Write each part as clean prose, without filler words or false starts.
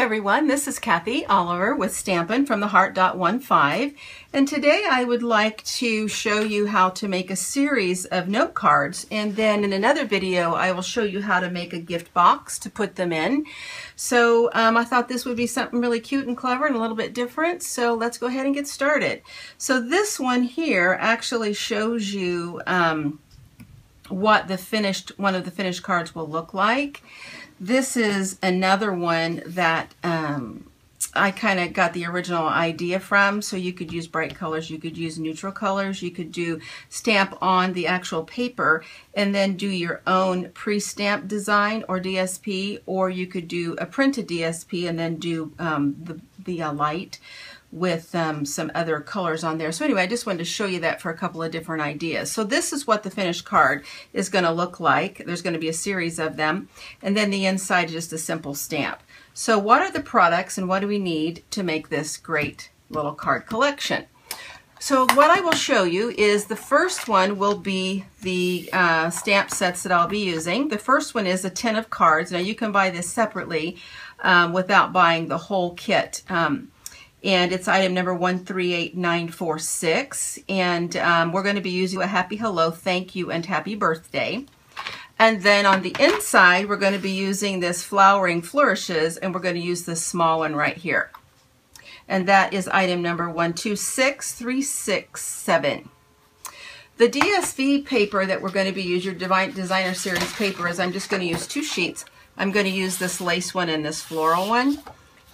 everyone, this is Kathie.oliver with Stampin' from the Heart.15, and today I would like to show you how to make a series of note cards, and then in another video I will show you how to make a gift box to put them in. So I thought this would be something really cute and clever and a little bit different, so let's go ahead and get started. So this one here actually shows you what one of the finished cards will look like. This is another one that I kind of got the original idea from. So you could use bright colors, you could use neutral colors, you could stamp on the actual paper and then do your own pre-stamp design or DSP, or you could do a printed DSP and then do the light with some other colors on there. So anyway, I just wanted to show you that for a couple of different ideas. So this is what the finished card is going to look like. There's going to be a series of them, and then the inside is just a simple stamp. So what are the products and what do we need to make this great little card collection? So what I will show you is the first one will be the stamp sets that I'll be using. The first one is a tin of cards. Now you can buy this separately without buying the whole kit. And it's item number 138946, and we're going to be using a happy hello, thank you, and happy birthday. And then on the inside we're going to be using this flowering flourishes, and we're going to use this small one right here, and that is item number 126367. The DSP paper that we're going to be using, your designer series paper, is I'm just going to use 2 sheets. I'm going to use this lace one and this floral one.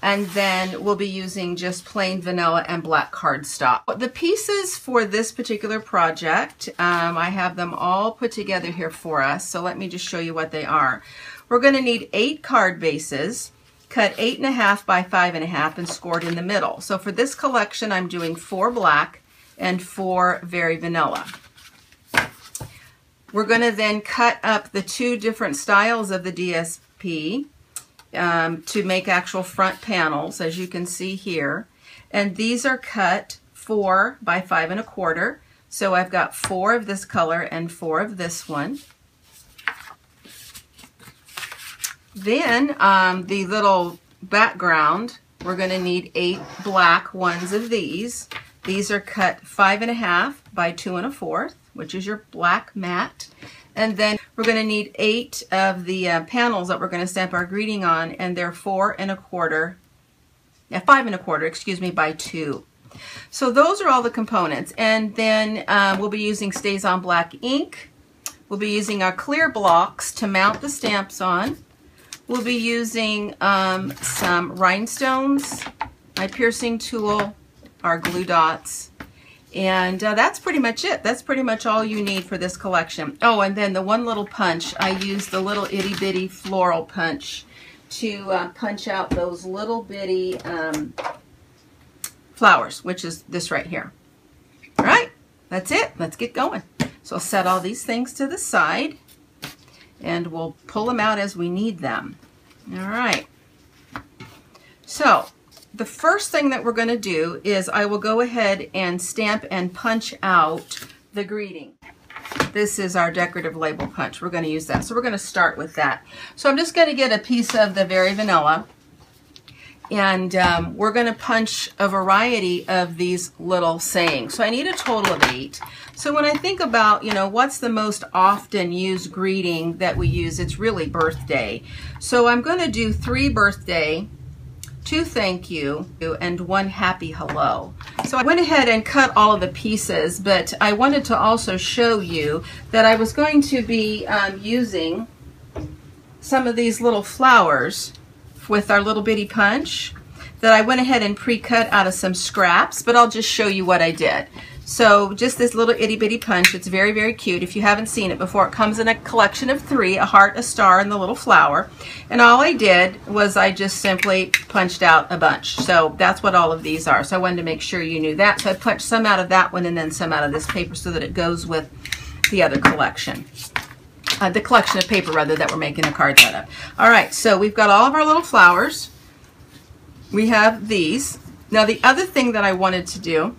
And then we'll be using just plain vanilla and black cardstock. The pieces for this particular project, I have them all put together here for us. So let me just show you what they are. We're going to need 8 card bases, cut 8.5 by 5.5 and scored in the middle. So for this collection, I'm doing 4 black and 4 very vanilla. We're going to then cut up the 2 different styles of the DSP to make actual front panels, as you can see here, and these are cut 4 by 5.25. So I've got 4 of this color and 4 of this one. Then the little background, we're going to need 8 black ones of these. These are cut 5.5 by 2.25, which is your black matte. And then we're going to need 8 of the panels that we're going to stamp our greeting on, and they're 5.25, excuse me, by 2. So those are all the components. And then we'll be using Stays On Black ink. We'll be using our clear blocks to mount the stamps on. We'll be using some rhinestones, my piercing tool, our glue dots. And that's pretty much it. That's pretty much all you need for this collection. Oh, and then the one little punch, I used the little itty bitty floral punch to punch out those little bitty flowers, which is this right here. All right, that's it. Let's get going. So I'll set all these things to the side, and we'll pull them out as we need them. All right. So the first thing that we're going to do is I will go ahead and stamp and punch out the greeting. This is our decorative label punch. We're going to use that. So we're going to start with that. So I'm just going to get a piece of the very vanilla, and we're going to punch a variety of these little sayings. So I need a total of 8. So when I think about, what's the most often used greeting that we use, it's really birthday. So I'm going to do 3 birthday, 2 thank you, and 1 happy hello. So I went ahead and cut all of the pieces, but I wanted to also show you that I was going to be using some of these little flowers with our little bitty punch that I went ahead and pre-cut out of some scraps, but I'll just show you what I did. So just this little itty bitty punch. It's very, very cute. If you haven't seen it before, it comes in a collection of 3, a heart, a star, and the little flower. And all I did was I just simply punched out a bunch. So that's what all of these are. So I wanted to make sure you knew that. So I punched some out of that one and then some out of this paper so that it goes with the other collection. The collection of paper, rather, that we're making the cards out of. All right, so we've got all of our little flowers. We have these. Now the other thing that I wanted to do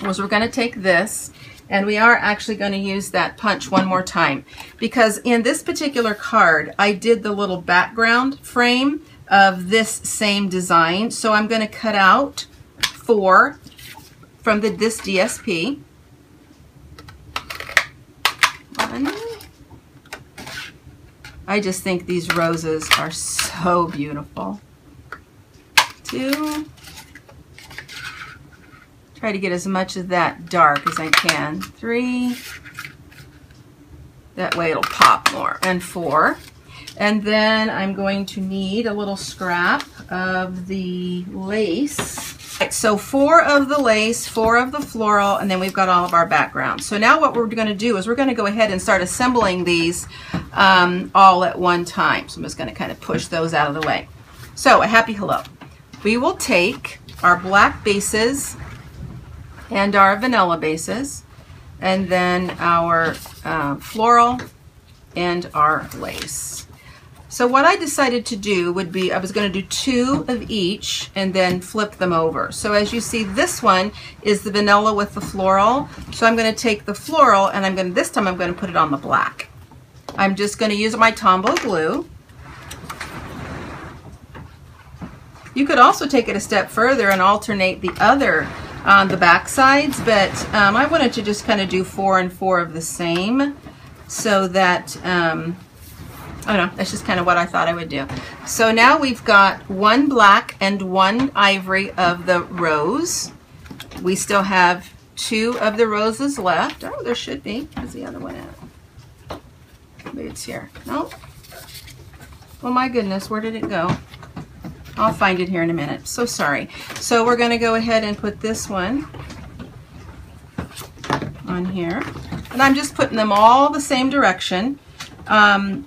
was we're going to take this, and we are actually going to use that punch one more time, because in this particular card I did the little background frame of this same design. So I'm going to cut out 4 from this DSP. 1. I just think these roses are so beautiful. 2. Try to get as much of that dark as I can. 3. That way it'll pop more. And 4. And then I'm going to need a little scrap of the lace. Right, so 4 of the lace, 4 of the floral, and then we've got all of our background. So now what we're going to do is we're going to go ahead and start assembling these all at one time. So I'm just going to kind of push those out of the way. So a happy hello. We will take our black bases and our vanilla bases, and then our floral and our lace. So what I decided to do would be, I was going to do 2 of each and then flip them over. So as you see, this one is the vanilla with the floral. So I'm going to take the floral and this time I'm going to put it on the black. I'm just going to use my Tombo glue. You could also take it a step further and alternate the other on the back sides, but I wanted to just kind of do 4 and 4 of the same, so that I don't know, that's just kind of what I thought I would do. So now we've got 1 black and 1 ivory of the rose. We still have 2 of the roses left. Oh, there should be. Where's the other one at? Maybe it's here. Nope. Oh my goodness, where did it go? I'll find it here in a minute. So sorry. So we're going to go ahead and put this one on here. And I'm just putting them all the same direction.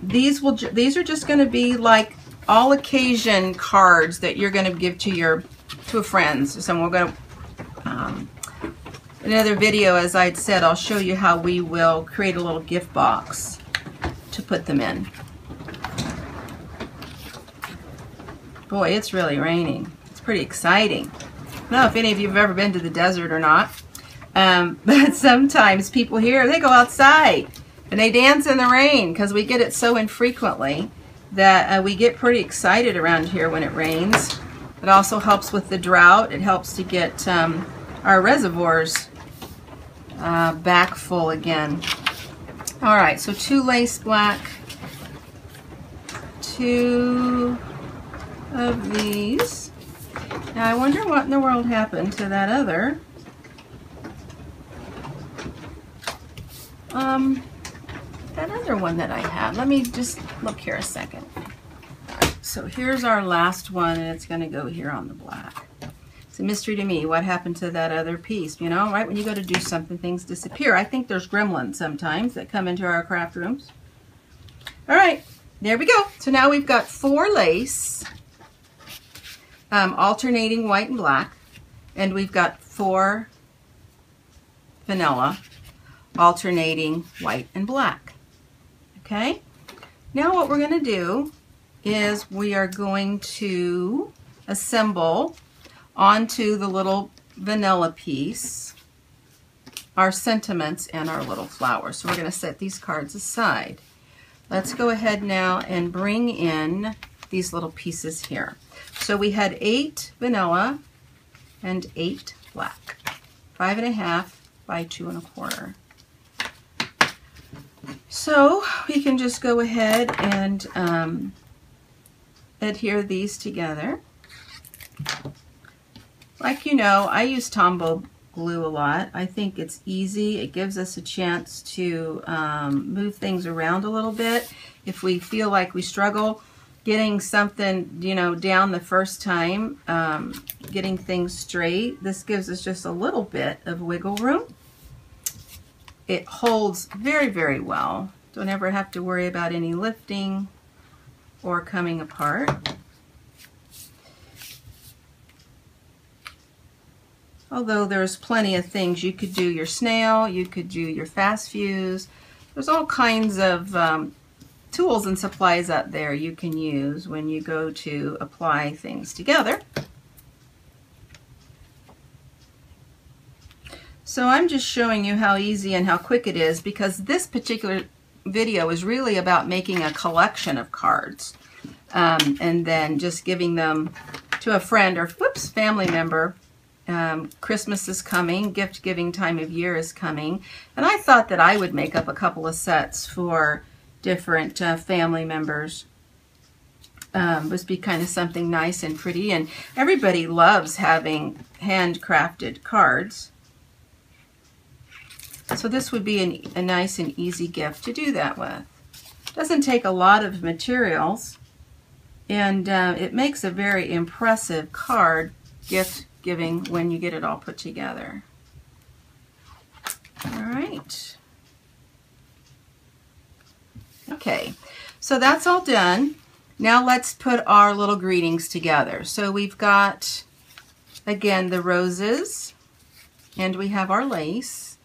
These are just going to be like all occasion cards that you're going to give to a friend. So we're going to another video, as I'd said, I'll show you how we will create a little gift box to put them in. Boy, it's really raining. It's pretty exciting. I don't know if any of you have ever been to the desert or not, but sometimes people here, they go outside and they dance in the rain because we get it so infrequently that we get pretty excited around here when it rains. It also helps with the drought. It helps to get our reservoirs back full again. All right, so 2 lace black, 2 of these. Now I wonder what in the world happened to that other. That other one that I had. Let me just look here a second. All right, so here's our last one, and it's going to go here on the black. It's a mystery to me what happened to that other piece. You know, right when you go to do something, things disappear. I think there's gremlins sometimes that come into our craft rooms. All right, there we go. So now we've got 4 lace, alternating white and black, and we've got 4 vanilla, alternating white and black. Okay, now what we're going to do is we are going to assemble onto the little vanilla piece our sentiments and our little flowers. So we're going to set these cards aside. Let's go ahead now and bring in these little pieces here. So we had 8 vanilla and 8 black, 5.5 by 2 1/4. So we can just go ahead and adhere these together. Like you know, I use Tombo glue a lot. I think it's easy. It gives us a chance to move things around a little bit. If we feel like we struggle getting something, you know, down the first time, getting things straight, this gives us just a little bit of wiggle room. It holds very, very well. Don't ever have to worry about any lifting or coming apart. Although there's plenty of things. You could do your snail, you could do your fast fuse. There's all kinds of tools and supplies out there you can use when you go to apply things together. So I'm just showing you how easy and how quick it is, because this particular video is really about making a collection of cards. and then just giving them to a friend or family member. Christmas is coming, gift giving time of year is coming, and I thought that I would make up a couple of sets for different family members. Must be kind of something nice and pretty, and everybody loves having handcrafted cards. So this would be a nice and easy gift to do that with. Doesn't take a lot of materials, and it makes a very impressive card gift giving when you get it all put together. All right. Okay, so that's all done. Now let's put our little greetings together. So we've got, again, the roses, and we have our lace,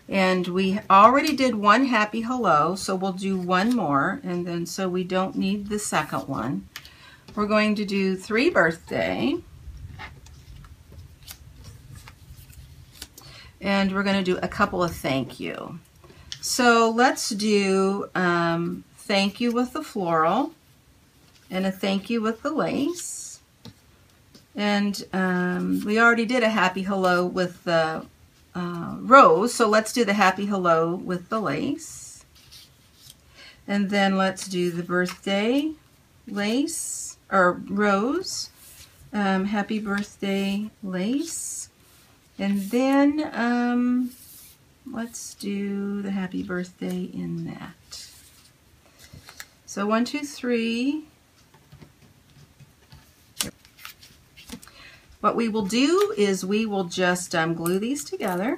and we already did one happy hello, so we'll do one more, and then so we don't need the second one. We're going to do 3 birthday, and we're going to do a couple of thank you. So let's do thank you with the floral, and a thank you with the lace. And we already did a happy hello with the rose, so let's do the happy hello with the lace. And then let's do the birthday lace, or rose, happy birthday lace. And then let's do the happy birthday in that. So 1, 2, 3. What we will do is we will just glue these together,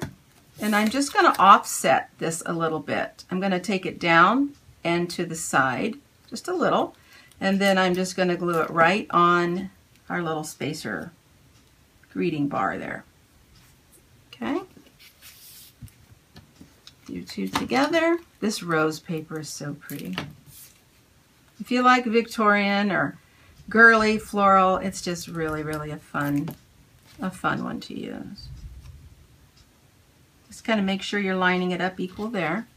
and I'm just going to offset this a little bit. I'm going to take it down and to the side just a little, and then I'm just going to glue it right on our little spacer greeting bar there. Okay, you two together. This rose paper is so pretty. If you like Victorian or girly floral, it's just really, really a fun one to use. Just kind of make sure you're lining it up equal there.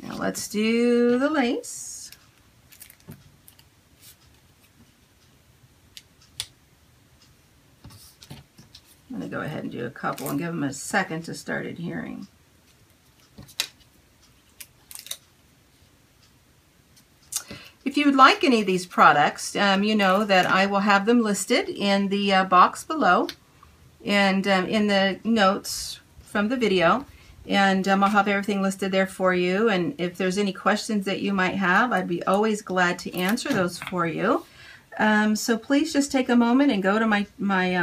Now let's do the lace. I'm going to go ahead and do a couple and give them a second to start adhering. If you would like any of these products, you know that I will have them listed in the box below and in the notes from the video. And I'll have everything listed there for you. And if there's any questions that you might have, I'd be always glad to answer those for you. So please just take a moment and go to my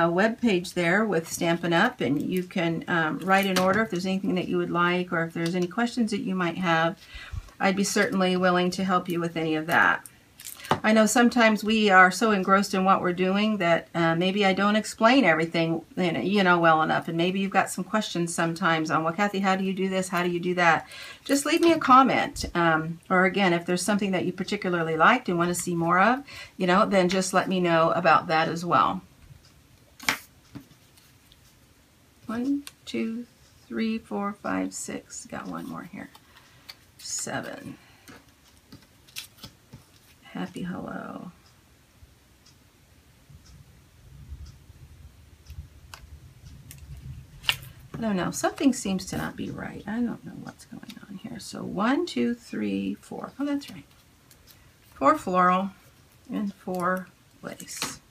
web page there with Stampin' Up! And you can write an order if there's anything that you would like, or if there's any questions that you might have. I'd be certainly willing to help you with any of that. I know sometimes we are so engrossed in what we're doing that maybe I don't explain everything well enough, and maybe you've got some questions sometimes on, well, Kathie, how do you do this? How do you do that? Just leave me a comment, or again, if there's something that you particularly liked and want to see more of, then just let me know about that as well. 1, 2, 3, 4, 5, 6. Got one more here. 7. Happy hello. I don't know. Something seems to not be right. I don't know what's going on here. So 1, 2, 3, 4. Oh, that's right. 4 floral and 4 lace.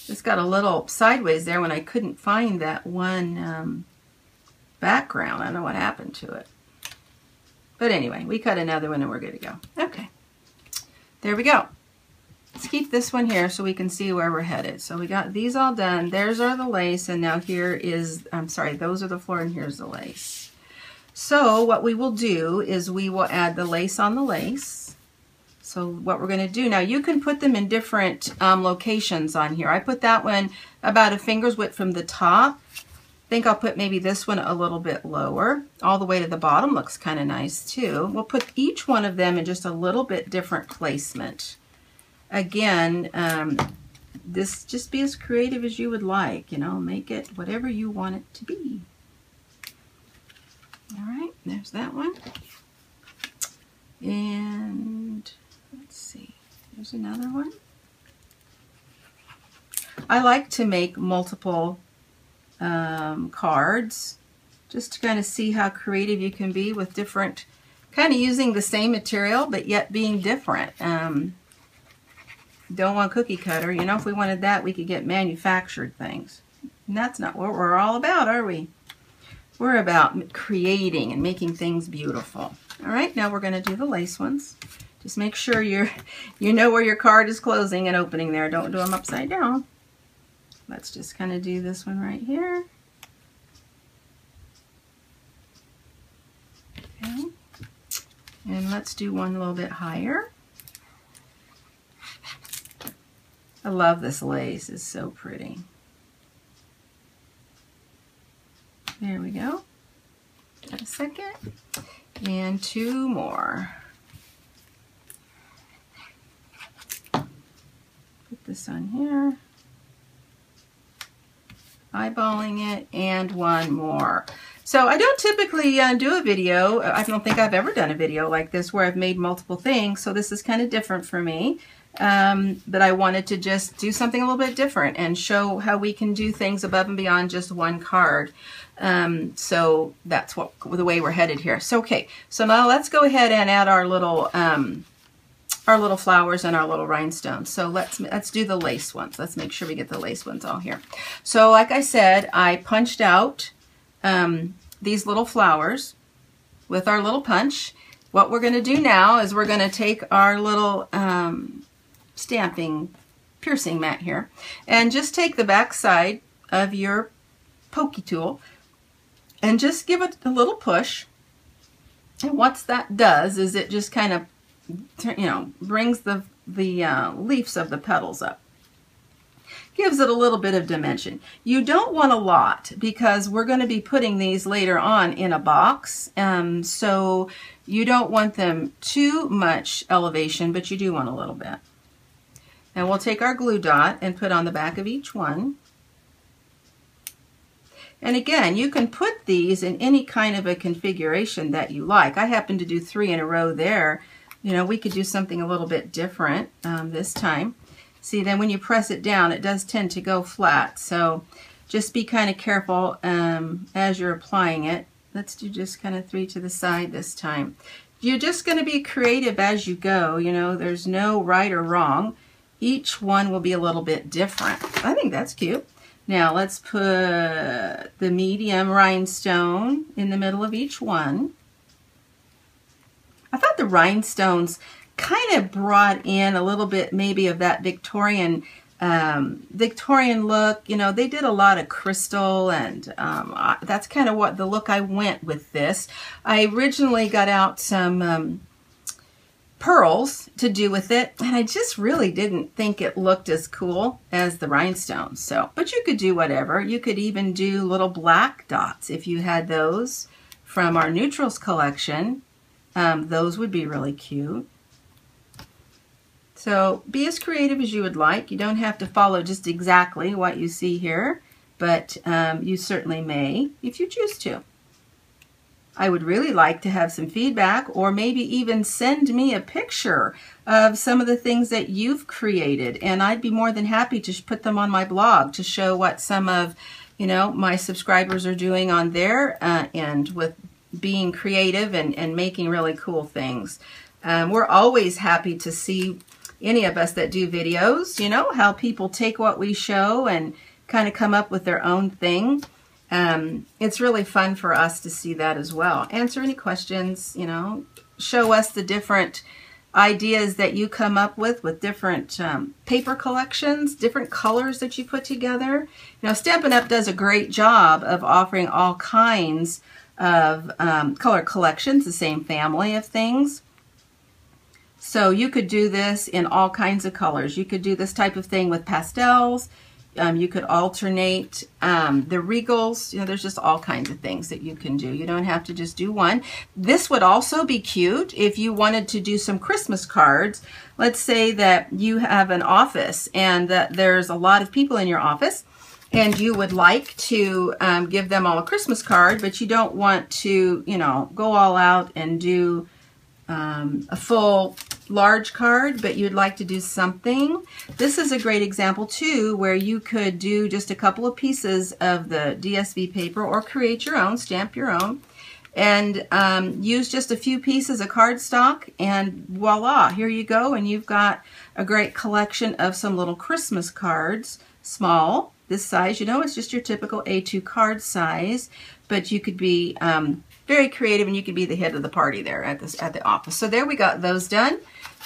Just got a little sideways there when I couldn't find that one background. I don't know what happened to it. But anyway, we cut another one and we're good to go. Okay. There we go. Let's keep this one here so we can see where we're headed. So we got these all done. There's are the lace, and now here is, I'm sorry, those are the floor and here's the lace. So what we will do is we will add the lace on the lace. So what we're going to do now, you can put them in different locations on here. I put that one about a finger's width from the top. I think I'll put maybe this one a little bit lower. All the way to the bottom looks kind of nice too. We'll put each one of them in just a little bit different placement. Again, this just be as creative as you would like, make it whatever you want it to be. All right, there's that one. And let's see, there's another one. I like to make multiple cards just to kind of see how creative you can be with different, kind of using the same material but yet being different. Don't want cookie cutter. You know, if we wanted that, we could get manufactured things. And that's not what we're all about, are we? We're about creating and making things beautiful. All right, now we're going to do the lace ones. Just make sure you know where your card is closing and opening there. Don't do them upside down. Let's just kind of do this one right here. Okay. And let's do one a little bit higher. I love this lace. It's so pretty. There we go. Got a second. And two more. Put this on here. Eyeballing it, and one more. So I don't typically do a video. I don't think I've ever done a video like this where I've made multiple things, so this is kind of different for me. But I wanted to just do something a little bit different and show how we can do things above and beyond just one card. So that's the way we're headed here. So okay, so now let's go ahead and add our little flowers and our little rhinestones. So let's do the lace ones. Let's make sure we get the lace ones all here. So like I said, I punched out these little flowers with our little punch. What we're going to do now is we're going to take our little stamping piercing mat here and just take the back side of your pokey tool and just give it a little push. And what that does is it just kind of, you know, brings the leaves of the petals up. Gives it a little bit of dimension. You don't want a lot because we're going to be putting these later on in a box. So you don't want them too much elevation, but you do want a little bit. And we'll take our glue dot and put on the back of each one. And again, you can put these in any kind of a configuration that you like. I happen to do 3 in a row there. You know, we could do something a little bit different this time. See, then when you press it down, it does tend to go flat. So just be kind of careful as you're applying it. Let's do just kind of 3 to the side this time. You're just going to be creative as you go. You know, there's no right or wrong. Each one will be a little bit different. I think that's cute. Now let's put the medium rhinestone in the middle of each one. I thought the rhinestones kind of brought in a little bit maybe of that Victorian look. You know, they did a lot of crystal, and that's kind of what the look I went with this. I originally got out some pearls to do with it, and I just really didn't think it looked as cool as the rhinestones. So, but you could do whatever. You could even do little black dots if you had those from our neutrals collection. Those would be really cute. So be as creative as you would like. You don't have to follow just exactly what you see here, but you certainly may if you choose to. I would really like to have some feedback, or maybe even send me a picture of some of the things that you've created, and I'd be more than happy to put them on my blog to show what some of, you know, my subscribers are doing on their end with being creative and making really cool things. We're always happy to see any of us that do videos, you know, how people take what we show and kind of come up with their own thing. It's really fun for us to see that as well. Answer any questions, you know, show us the different ideas that you come up with different paper collections, different colors that you put together. You know, Stampin' Up! Does a great job of offering all kinds of color collections, the same family of things. So you could do this in all kinds of colors. You could do this type of thing with pastels. You could alternate the regals. You know, there's just all kinds of things that you can do. You don't have to just do one. This would also be cute if you wanted to do some Christmas cards. Let's say that you have an office and that there's a lot of people in your office, and you would like to give them all a Christmas card, but you don't want to, you know, go all out and do a full large card, but you'd like to do something. This is a great example too, where you could do just a couple of pieces of the DSP paper or create your own, stamp your own, and use just a few pieces of cardstock, and voila, here you go, and you've got a great collection of some little Christmas cards, small, this size, you know, it's just your typical A2 card size, but you could be very creative, and you could be the head of the party there at the office. So there we got those done.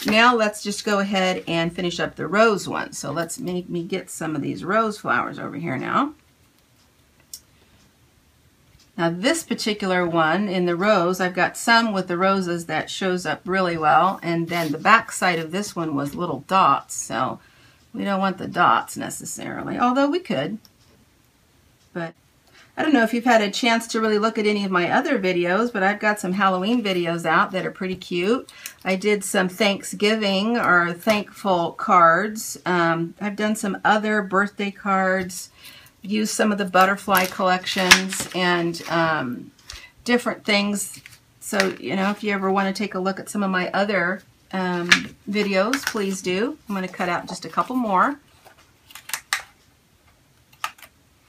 Now let's just go ahead and finish up the rose one. So let's make me get some of these rose flowers over here now. Now this particular one in the rose, I've got some with the roses that shows up really well, and then the back side of this one was little dots, so we don't want the dots necessarily, although we could. But I don't know if you've had a chance to really look at any of my other videos, but I've got some Halloween videos out that are pretty cute. I did some Thanksgiving or thankful cards. I've done some other birthday cards, used some of the butterfly collections and different things. So, you know, if you ever want to take a look at some of my other videos, please do. I'm going to cut out just a couple more.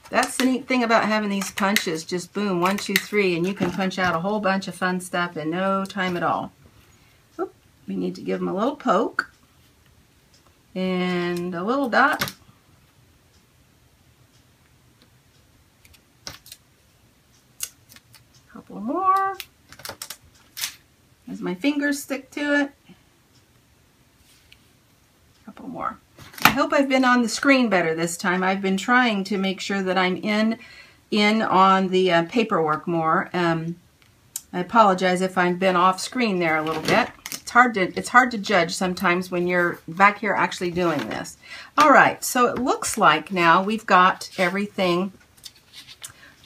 That's the neat thing about having these punches. Just boom, 1, 2, 3, and you can punch out a whole bunch of fun stuff in no time at all. Oop, we need to give them a little poke and a little dot. Couple more as my fingers stick to it. Couple more. I hope I've been on the screen better this time. I've been trying to make sure that I'm in on the paperwork more. I apologize if I've been off screen there a little bit. It's hard to judge sometimes when you're back here actually doing this. All right, so it looks like now we've got everything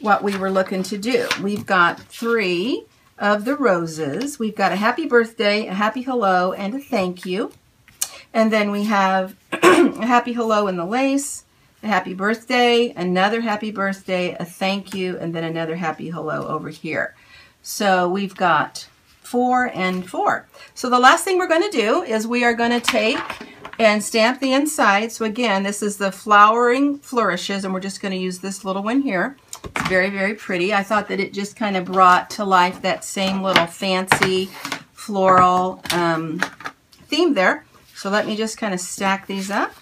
what we were looking to do. We've got 3 of the roses. We've got a happy birthday, a happy hello, and a thank you. And then we have a happy hello in the lace, a happy birthday, another happy birthday, a thank you, and then another happy hello over here. So we've got 4 and 4. So the last thing we're going to do is we are going to take and stamp the inside. So again, this is the Flowering Flourishes, and we're just going to use this little one here. It's very, very pretty. I thought that it just kind of brought to life that same little fancy floral theme there. So let me just kind of stack these up,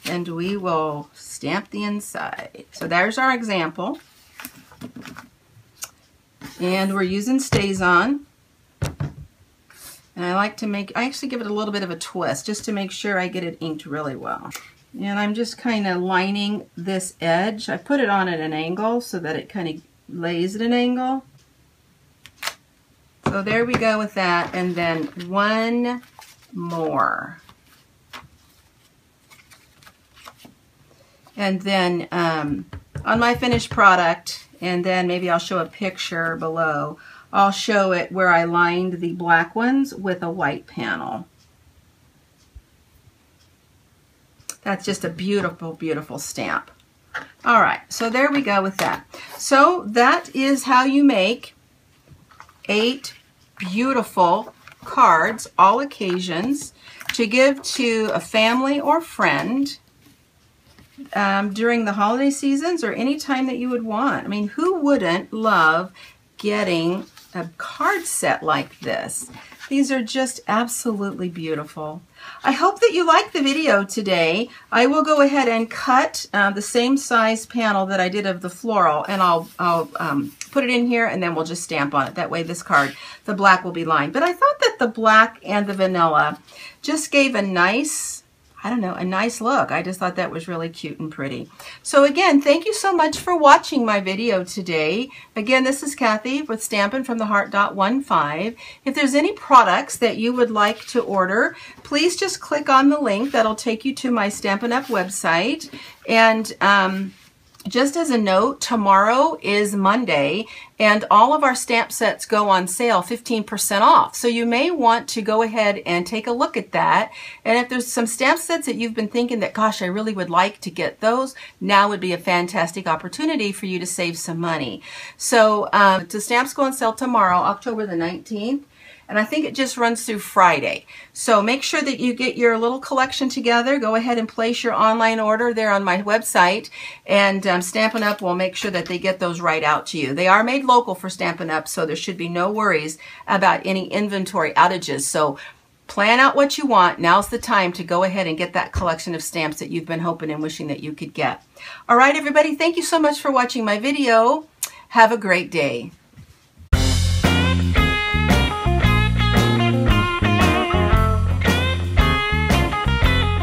and we will stamp the inside. So there's our example. And we're using StazOn. And I like to I actually give it a little bit of a twist just to make sure I get it inked really well. And I'm just kind of lining this edge. I put it on at an angle so that it kind of lays at an angle. So there we go with that. And then one more. And then on my finished product, and then maybe I'll show a picture below, I'll show it where I lined the black ones with a white panel. That's just a beautiful, beautiful stamp. All right, so there we go with that. So that is how you make 8 beautiful cards, all occasions, to give to a family or friend during the holiday seasons or any time that you would want. I mean, who wouldn't love getting a card set like this? These are just absolutely beautiful. I hope that you liked the video today. I will go ahead and cut the same size panel that I did of the floral, and I'll put it in here, and then we'll just stamp on it. That way this card, the black will be lined. But I thought that the black and the vanilla just gave a nice, I don't know, a nice look. I just thought that was really cute and pretty. So again, thank you so much for watching my video today. Again, this is Kathie with Stampin' from the Heart.15. If there's any products that you would like to order, please just click on the link that'll take you to my Stampin' Up! Website. And just as a note, tomorrow is Monday, and all of our stamp sets go on sale 15% off. So you may want to go ahead and take a look at that. And if there's some stamp sets that you've been thinking that, gosh, I really would like to get those, now would be a fantastic opportunity for you to save some money. So the stamps go on sale tomorrow, October the 19th. and I think it just runs through Friday. So make sure that you get your little collection together. Go ahead and place your online order there on my website, and Stampin' Up! Will make sure that they get those right out to you. They are made local for Stampin' Up!, so there should be no worries about any inventory outages. So plan out what you want. Now's the time to go ahead and get that collection of stamps that you've been hoping and wishing that you could get. All right, everybody, thank you so much for watching my video. Have a great day.